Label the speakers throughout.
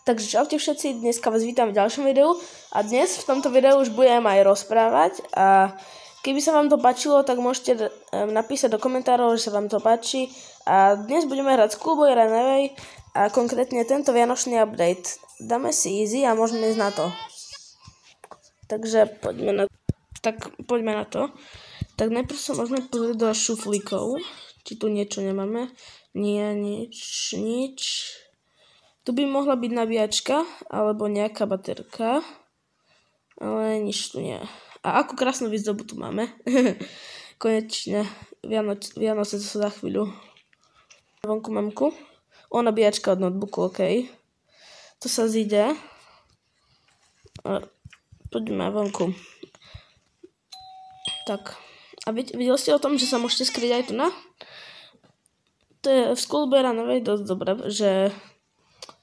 Speaker 1: Takže čaute všetci, dneska vás vítam v ďalšom videu a dnes v tomto videu už budem aj rozprávať a keby sa vám to páčilo, tak môžete napísať do komentárov, že sa vám to páči a dnes budeme hrať Schoolboy Runaway a konkrétne tento vianočný update. Dáme si easy a môžeme ísť na to. Takže poďme na to. Tak najprv sa môžeme pozrieť do šuflíkov, či tu niečo nemáme. Nie, nič. Tu by mohla byť nabíjačka, alebo nejaká baterka, ale nič tu nie. A akú krásnu výzdobu tu máme. Konečne, Vianoce sú za chvíľu. Vonku mamku. Nabíjačka od notebooku, OK. To sa zíde. Poďme vonku. Tak, a videli ste o tom, že sa môžete skryť aj tu na? To je v Schoolboy Runaway dosť dobré, že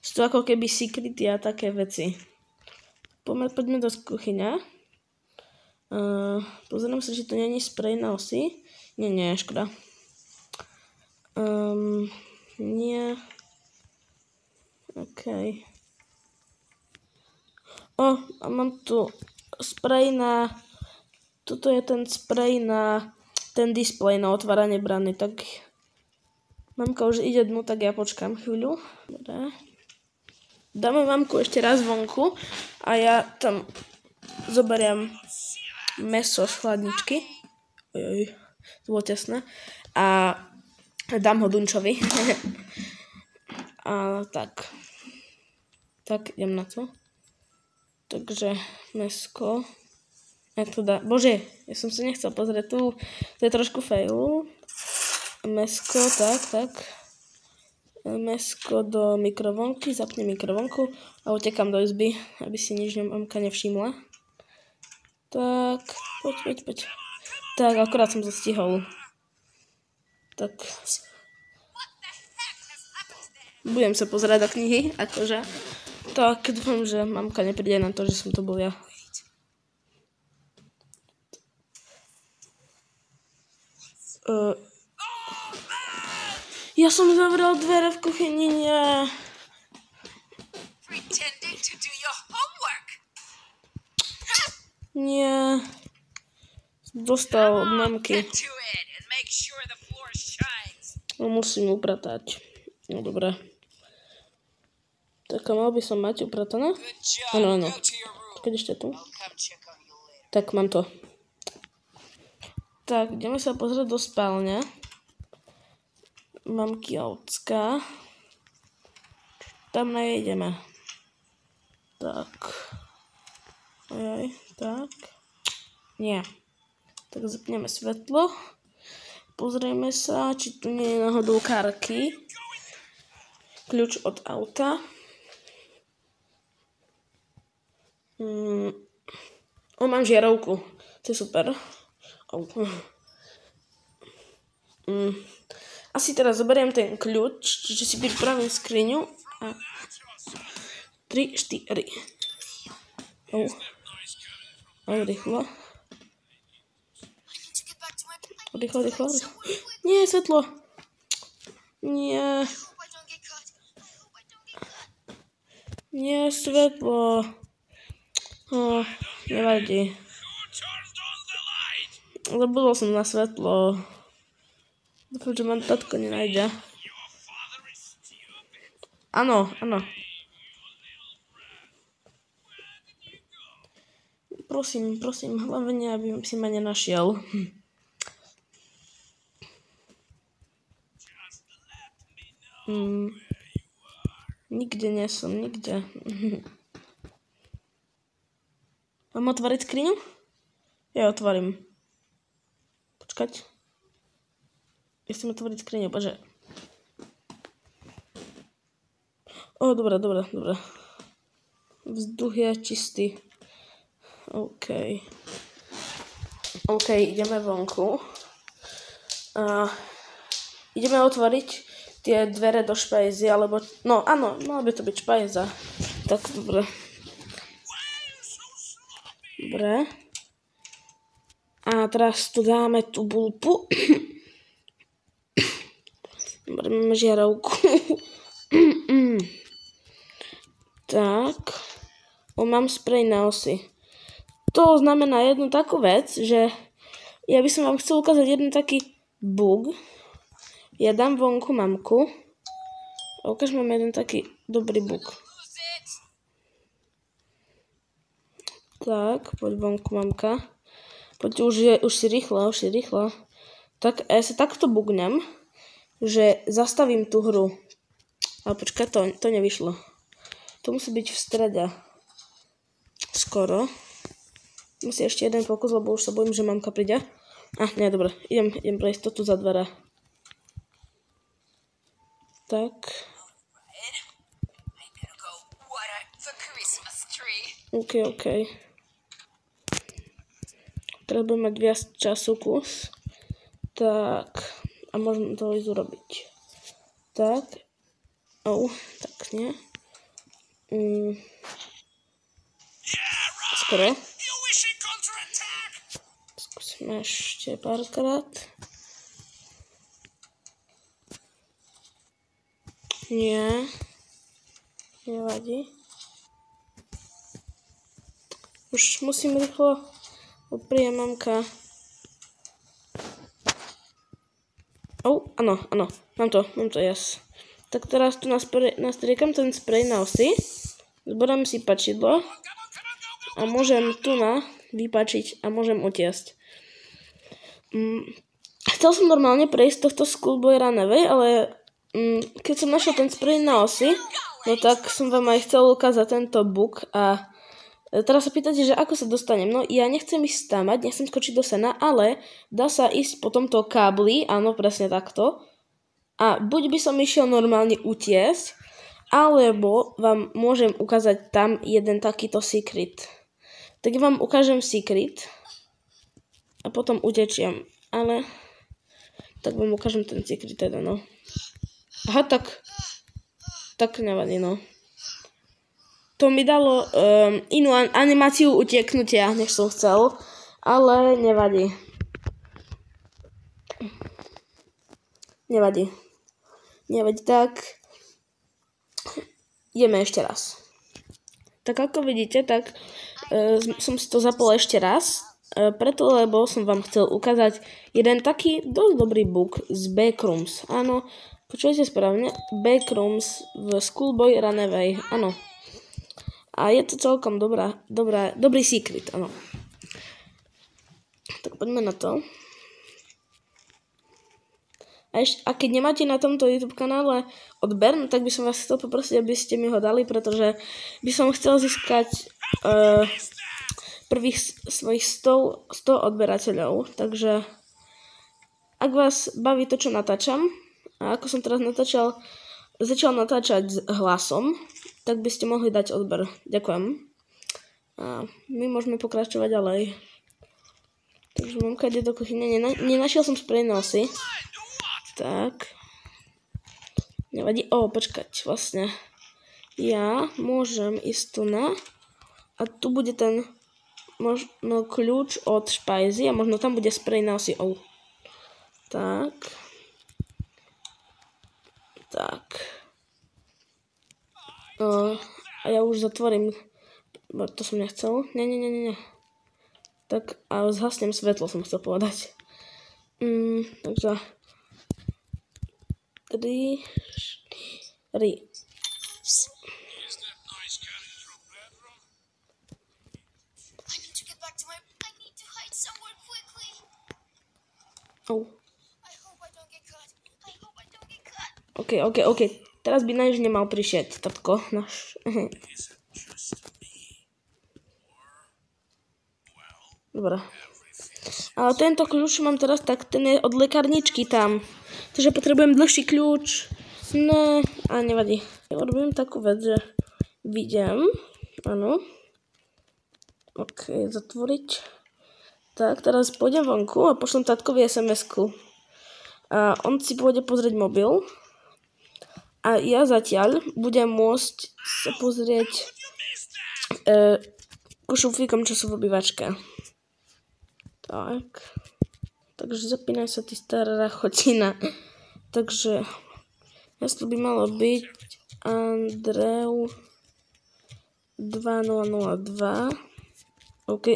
Speaker 1: sú to ako keby secrety a také veci. Poďme do kuchyne. Pozriem sa, či tu nie je sprej na osy. Nie, škoda. Nie. OK. A mám tu sprej na... Toto je ten sprej na ten displej na otváranie brany, tak... Mamka už ide dnu, tak ja počkám chvíľu. Dobre. Dáme mamku ešte raz vonku a ja tam zoberiem mäso z chladničky. Ojoj, to bolo tesné. A dám ho Dunčovi. A tak. Tak, idem na to. Takže mäsko. Jak to dá? Bože, ja som sa nechcel pozrieť tu. To je trošku fail. Mäsko, tak. Mäsko do mikrovlnky, zapnem mikrovlnku a utekám do izby, aby si nič mamka nevšimla. Tak, poď. Tak, akorát som to stihol. Tak. Budem sa pozerať do knihy, akože. Tak, dúfam, že mamka nepríde na to, že som to bol ja. Ja som zavrel dvere v kuchyni, nie. Nie. Dostal od mamky. Musím upratať. No dobre. Tak a mal by som mať upratané? Áno. Keď ešte tu. Tak mám to. Tak, ideme sa pozrieť do spálne. Mamky Ocka. Tam nejdeme. Tak. Ojoj, tak. Nie. Tak zapneme svetlo. Pozrieme sa, či tu nie je náhodou karky. Kľúč od auta. Mám žiarovku. To je super. Asi teraz zoberiem ten kľúč, čiže si pripravím skriňu a 3, 4. Rýchlo. Nie, svetlo. Nie, svetlo. Nevadí. Zabudol som na svetlo. Dúfam, že ma tatko nenájde. Áno. Prosím, hlavne, aby si ma nenašiel. Nikde nie som, nikde. Mám otvoriť skriňu? Ja otvorím. Počkať. Ja chcem otvoriť skriňu, bože. Dobre. Vzduch je čistý. OK, ideme vonku. Ideme otvoriť tie dvere do špajzy, alebo... No, áno, mala by to byť špajza. Tak, dobre. A teraz tu dáme tú bulpu. Dobre, máme žiarovku. Tak. Mám sprej na osy. To znamená jednu takú vec, že ja by som vám chcel ukázať jeden taký bug. Ja dám vonku mamku. A ukážem vám jeden taký dobrý bug. Tak, poď vonku mamka. Poď, už si rýchlo. Tak, ja sa takto bugnem, že zastavím tú hru. Ale počkaj, to nevyšlo. To musí byť v strede. Skoro. Musí ešte jeden pokus, lebo už sa bojím, že mamka príde. Nie, dobre. Idem pre istotu za dvere. Tak. OK. Treba mať viac času kus. Tak. A môžeme to ísť urobiť. Tak. Tak nie. Skoro. Skúsime ešte párkrát. Nie. Nevadí. Už musím rýchlo. Príde mamka. Áno. Mám to, yes. Tak teraz tu nastriekam ten sprej na osy. Zborám si pačidlo. A môžem tu vypačiť a môžem utiesť. Chcel som normálne prejsť tohto Schoolboy Runaway, ale keď som našiel ten sprej na osy, no tak som vám aj chcel ukázať tento bug a teraz sa pýtate, že ako sa dostanem. No ja nechcem ísť stámať, nechcem skočiť do sena, ale dá sa ísť po tomto kábli, áno, presne takto. A buď by som išiel normálne utiesť, alebo vám môžem ukázať tam jeden takýto secret. Tak vám ukážem secret a potom utečiem, ale tak vám ukážem ten secret teda, no. Aha, tak nevadí, no. To mi dalo inú animáciu utieknutia, než som chcel, ale nevadí. Nevadí, tak ideme ešte raz. Tak ako vidíte, tak som si to zapol ešte raz, preto lebo som vám chcel ukázať jeden taký dosť dobrý bug z Backrooms. Áno, počujete správne, Backrooms v Schoolboy Runaway, áno. A je to celkom dobrý secret, áno. Tak poďme na to. A keď nemáte na tomto YouTube kanále odber, no tak by som vás chcel poprosiť, aby ste mi ho dali, pretože by som chcel získať prvých svojich 100 odberateľov. Takže ak vás baví to, čo natáčam, a ako som teraz začal natáčať s hlasom, tak by ste mohli dať odber. Ďakujem. A my môžeme pokračovať ďalej. Takže mamka ide do kuchyne. Nenašiel som sprej na osy. Tak. Nevadí. Počkať, vlastne. Ja môžem ísť tu na. A tu bude ten možno kľúč od špajzy a možno tam bude sprej na osy. Tak. A ja už zatvorím. To som nechcel. Nie. Tak, a zhasnem svetlo, som chcel povedať. Takže 3, 4. OK. Teraz by náš nemal prišieť, tatko. Dobre. Ale tento kľúč mám teraz, tak ten je od lekárničky tam. Takže potrebujem dlhší kľúč. No, a nevadí. Ja robím takú vec, že vidím. Áno. OK, zatvoriť. Tak, teraz pôjdem vonku a pošlem tatkovi SMS-ku. A on si pôjde pozrieť mobil. A ja zatiaľ budem môcť sa pozrieť ku šuflíkom, čo sú v obývačke. Tak. Takže zapínaj sa, ty stará rachotina. Takže jasno by malo byť Andreu 2002. OK.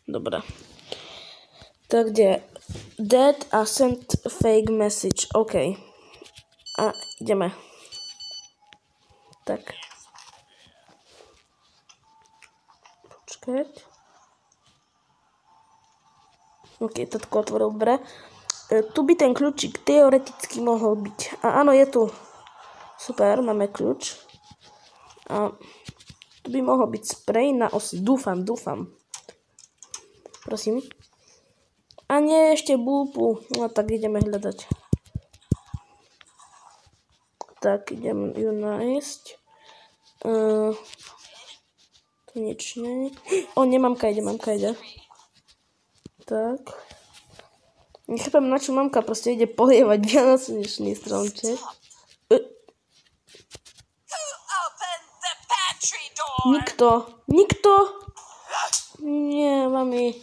Speaker 1: Dobre. Tak kde? Dead a send fake message. OK. A ideme. Tak. Počkať. OK, tatko otvoril dvere. Tu by ten kľúčik teoreticky mohol byť. A áno, je tu. Super, máme kľúč. A tu by mohol byť sprej na osi. Dúfam. Prosím. A nie, ešte búpu. No tak ideme hľadať. Tak, idem ju nájsť. Tu nič nie. O, nemamka ide. Tak. Nechápem, na čo mamka proste ide polievať vianočný stromček. Nikto? Nie, mami.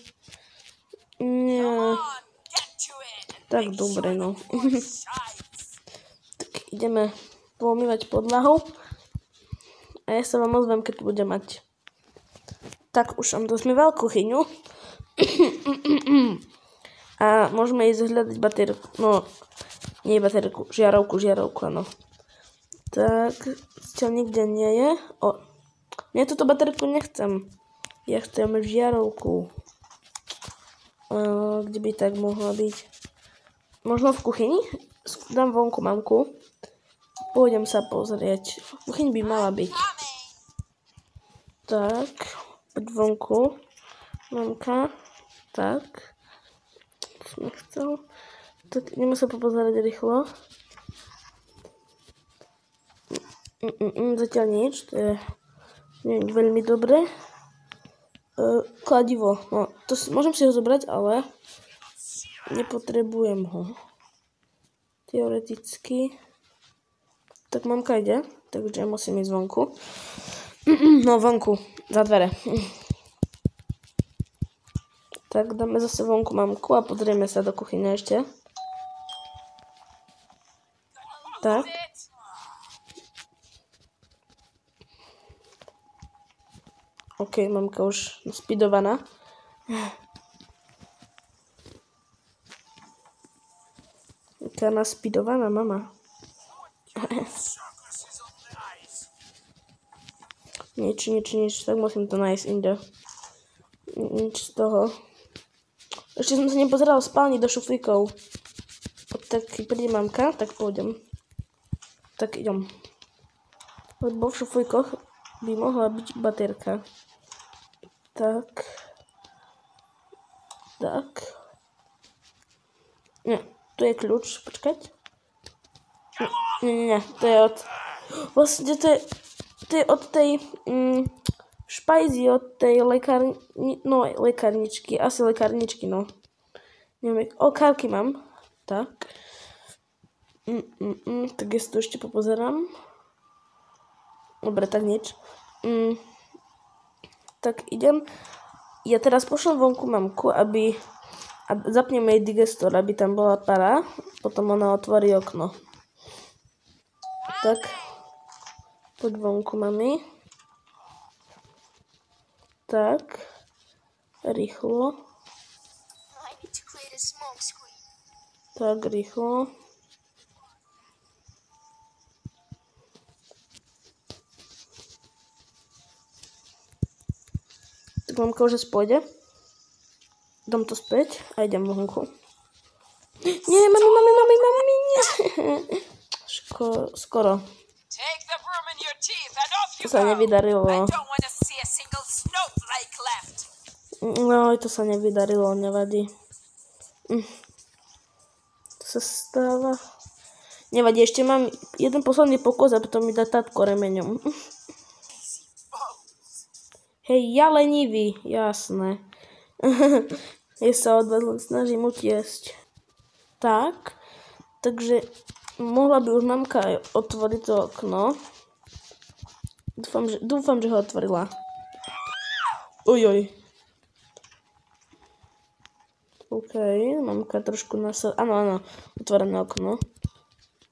Speaker 1: Nie. Tak dobre, no. Tak ideme pomývať podlahu. A ja sa vám ozvem, keď budem mať. Tak už som dosmýval kuchyňu. A môžeme ísť hľadať baterku. No, nie baterku, žiarovku, áno. Tak, zatiaľ nikde nie je. O, ja túto baterku nechcem. Ja chcem žiarovku. Kde by tak mohla byť? Možno v kuchyni? Dám vonku mamku. Pôjdem sa pozrieť. V kuchyni by mala byť. Tak, poď vonku. Mamka. Tak. Nechcel. Tak ideme sa popozerať rýchlo. Zatiaľ nič. To je veľmi dobré. Kladivo. No, môžem si ho zobrať, ale nepotrebujem ho. Teoreticky. Tak mamka ide, takže musím ísť vonku. No, vonku. Za dvere. Tak dáme zase vonku mamku a pozrieme sa do kuchyne ešte. Tak. OK, mamka už naspidovaná. Taká naspidovaná mama. Nič, tak musím to nájsť inde. Nič z toho. Ešte som sa nepozeral v spálni do šuflíkov. Tak príde mamka, tak pôjdem. Tak idem. Lebo v šuflíkoch by mohla byť baterka. Tak. Nie, tu je kľúč, počkať. Nie, to je od... Vlastne to je od tej špajzy, od tej lekárničky, asi lekárničky, no. Neviem, kárky mám. Tak. Tak ja si to ešte popozerám. Dobre, tak nič. Tak idem. Ja teraz pošlem vonku mamku, a zapnem jej digestor, aby tam bola para. Potom ona otvorí okno. Tak. Poď vonku, mami. Tak. Rýchlo. Tak, rýchlo. Tak mamka už pôjde. Dám to späť a idem vonku. Nie, mami, nie. Skoro. To sa nevydarilo. No, to sa nevydarilo, nevadí. To sa stáva. Nevadí, ešte mám jeden posledný pokus a potom mi dá tatko remeňom. Hej, ja lenivý, jasné. Ja sa od vás len snažím utiesť. Tak, takže mohla by už mamka aj otvoriť to okno. Dúfam, že ho otvorila. Ojoj. OK, mamka trošku áno, otvorené okno.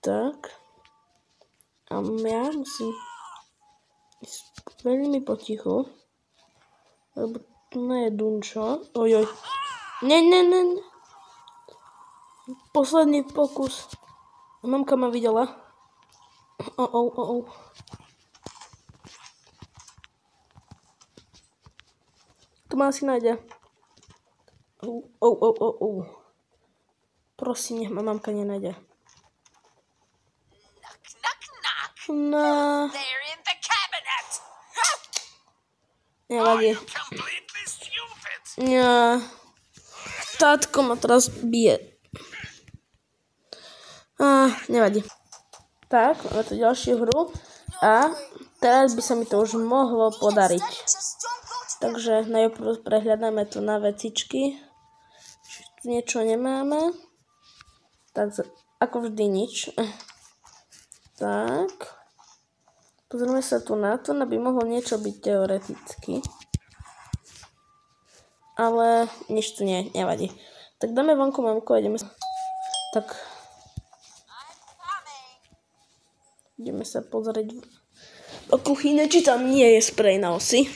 Speaker 1: Tak. A ja musím ísť Veľmi potichu. Lebo tu nie je Dunčo. Ojoj. Nie. Posledný pokus. Mamka ma videla. Tu ma asi nájde. Prosím, nech ma mamka nenájde. No. Nevadí. Ja. Tátko ma teraz bije. Nevadí. Tak, máme tu ďalšiu hru. A teraz by sa mi to už mohlo podariť. Takže najprv prehľadáme tu na vecičky. Či tu niečo nemáme. Tak, ako vždy nič. Tak. Pozrieme sa tu na to, aby mohlo niečo byť teoreticky. Ale nič tu nie, nevadí. Tak dáme vonku mamku a ideme sa... Tak. Ideme sa pozrieť do kuchyne, či tam nie je sprej na osy.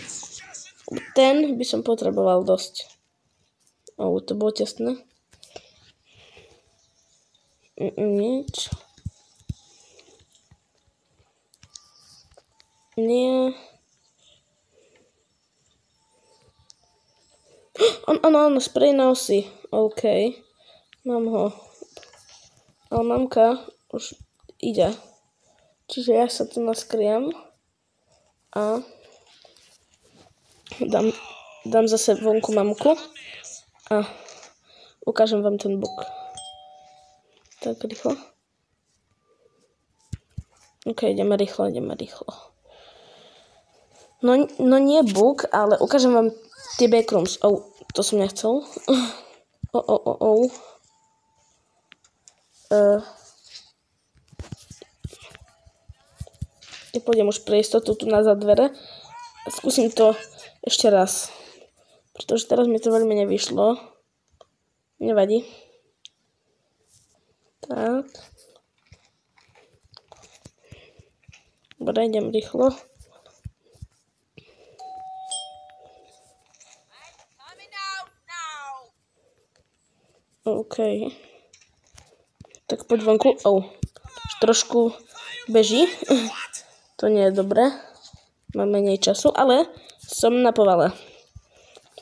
Speaker 1: Ten by som potreboval dosť. To bolo tesné. Nič. Nie. Áno, sprej na osy. OK. Mám ho. Ale mamka už ide. Čiže ja sa tu naskriem. A dám zase vonku mamku. A ukážem vám ten buk. Tak rýchlo. OK, ideme rýchlo. No nie buk, ale ukážem vám tie backrooms. To som nechcel. Ja pôjdem už pre istotu tu na dvere. Skúsim to ešte raz. Pretože teraz mi to veľmi nevyšlo. Nevadí. Tak. Dobre, idem rýchlo. OK. Tak poď vonku. Trošku beží. To nie je dobré. Mám menej času, ale som na povale.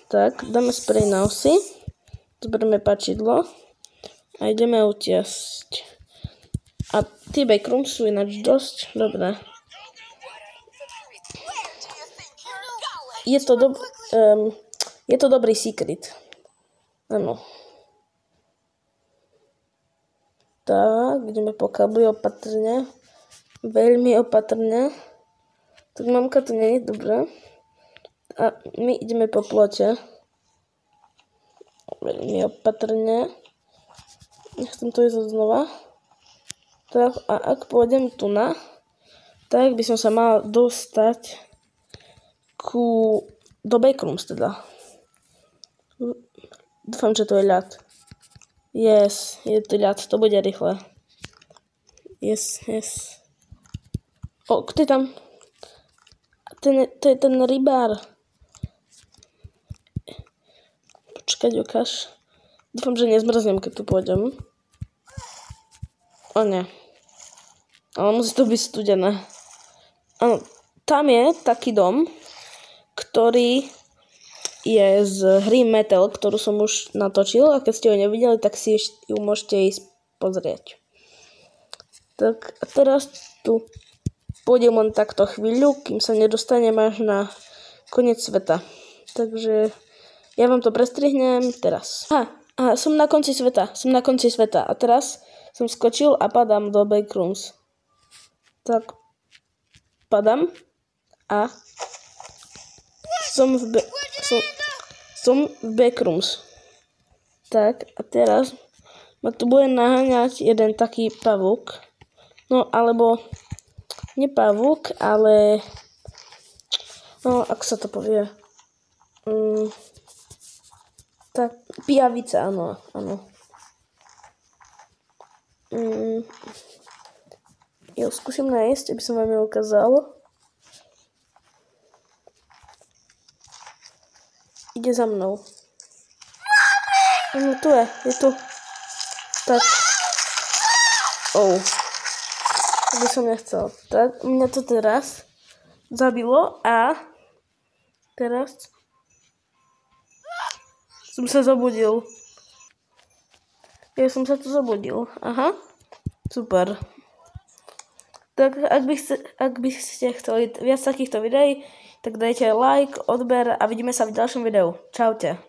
Speaker 1: Tak, dáme sprej na osy. Zoberieme páčidlo. A ideme utiasť. A tie backrooms sú ináč dosť dobré. Je to dobrý secret. Áno. Tak, ideme po kabli opatrne. Veľmi opatrne. Tak mamka tu nie je dobrá. A my ideme po plote. Veľmi opatrne. Nechcem to ísť znova. Tak, a ak pôjdem tu tak by som sa mal dostať do backrooms teda. Dúfam, že to je ľad. Yes, je to ľad, to bude rýchle. Yes. Kto je tam? To je ten rybár. Počkať, ukáž. Dúfam, že nezmrznem, keď tu pôjdem. Nie. Ale musí to byť studené. Áno, tam je taký dom, ktorý je z hry Metal, ktorú som už natočil a keď ste ho nevideli, tak si ju môžete ísť pozrieť. Tak a teraz tu pôjdem len takto chvíľu, kým sa nedostanem až na koniec sveta. Takže ja vám to prestrihnem teraz. Som na konci sveta. A teraz som skočil a padám do backrooms. Tak padám a som v backrooms. Tak a teraz ma tu bude naháňať jeden taký pavúk. No alebo nie pavúk, ale ako sa to povie? Tak pijavica, áno. Ja skúsim nájsť, aby som vám ju ukázal. Ide za mnou. No tu je tu. Tak. To by som nechcel. Tak, mňa to teraz zabilo a teraz som sa zobudil. Ja som sa tu zobudil. Aha. Super. Tak ak by ste chceli viac takýchto videí, tak dajte like, odber a vidíme sa v ďalšom videu. Čaute.